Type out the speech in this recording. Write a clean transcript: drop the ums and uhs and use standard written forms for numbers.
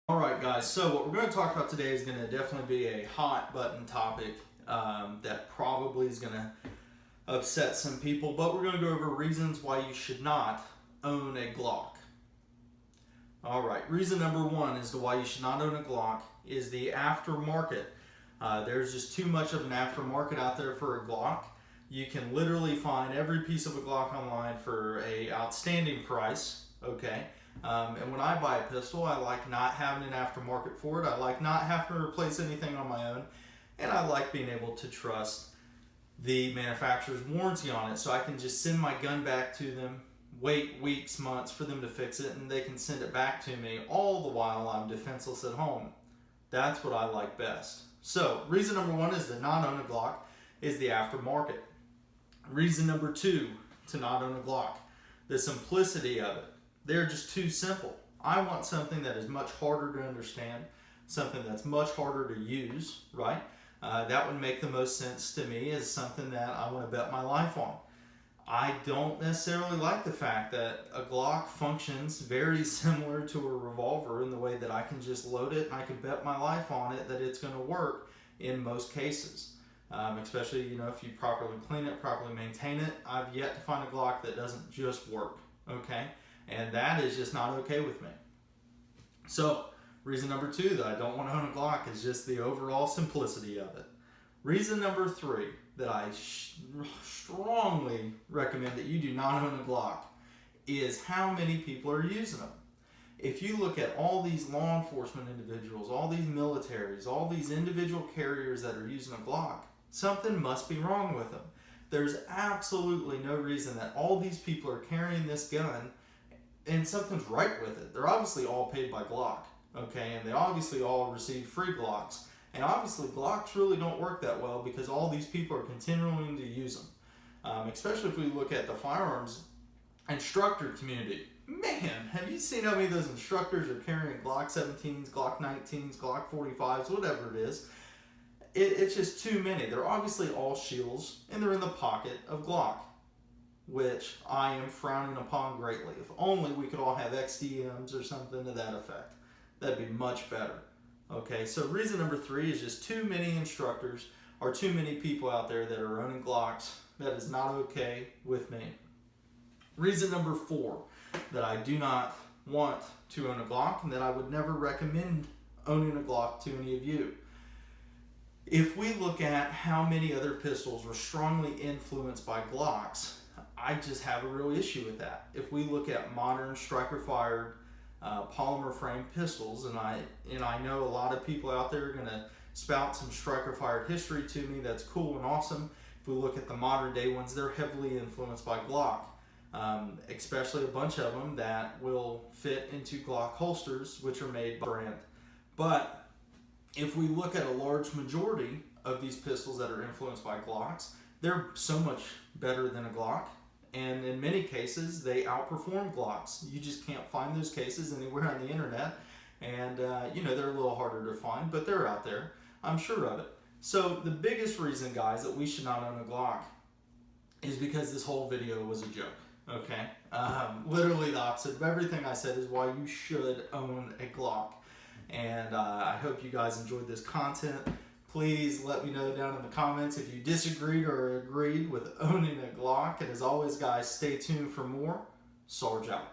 Alright guys, so what we're going to talk about today is going to definitely be a hot button topic that probably is going to upset some people, but we're going to go over reasons why you should not own a Glock. Alright, reason number one as to why you should not own a Glock is the aftermarket. There's just too much of an aftermarket out there for a Glock. You can literally find every piece of a Glock online for an outstanding price, okay? And when I buy a pistol, I like not having an aftermarket for it. I like not having to replace anything on my own. And I like being able to trust the manufacturer's warranty on it, so I can just send my gun back to them, wait weeks, months for them to fix it, and they can send it back to me all the while I'm defenseless at home. That's what I like best. So reason number one is to not own a Glock is the aftermarket. Reason number two to not own a Glock, the simplicity of it. They're just too simple. I want something that is much harder to understand, something that's much harder to use, right? That would make the most sense to me as something that I want to bet my life on. I don't necessarily like the fact that a Glock functions very similar to a revolver in the way that I can just load it and I can bet my life on it that it's going to work in most cases. Especially, if you properly clean it, properly maintain it. I've yet to find a Glock that doesn't just work, okay? And that is just not okay with me. So, reason number two that I don't want to own a Glock is just the overall simplicity of it. Reason number three that I strongly recommend that you do not own a Glock is how many people are using them. If you look at all these law enforcement individuals, all these militaries, all these individual carriers that are using a Glock, something must be wrong with them. There's absolutely no reason that all these people are carrying this gun and something's right with it. They're obviously all paid by Glock, okay? And they obviously all receive free Glocks. And obviously Glocks really don't work that well because all these people are continuing to use them. Especially if we look at the firearms instructor community. Man, have you seen how many of those instructors are carrying Glock 17s, Glock 19s, Glock 45s, whatever it is? It's just too many. They're obviously all shields and they're in the pocket of Glock, which I am frowning upon greatly. If only we could all have XDMs or something to that effect. That'd be much better. Okay, so reason number three is just too many instructors or too many people out there that are owning Glocks. That is not okay with me. Reason number four that I do not want to own a Glock and that I would never recommend owning a Glock to any of you. If we look at how many other pistols were strongly influenced by Glocks, I just have a real issue with that. If we look at modern striker-fired polymer frame pistols, and I know a lot of people out there are going to spout some striker-fired history to me. That's cool and awesome. If we look at the modern day ones, they're heavily influenced by Glock, especially a bunch of them that will fit into Glock holsters, which are made by brand. But if we look at a large majority of these pistols that are influenced by Glocks, they're so much better than a Glock. And in many cases, they outperform Glocks. You just can't find those cases anywhere on the internet. And, they're a little harder to find, but they're out there. I'm sure of it. So the biggest reason, guys, that we should not own a Glock is because this whole video was a joke, okay? Literally the opposite of everything I said is why you should own a Glock. And I hope you guys enjoyed this content. Please let me know down in the comments if you disagreed or agreed with owning a Glock. And as always, guys, stay tuned for more. Sarge out.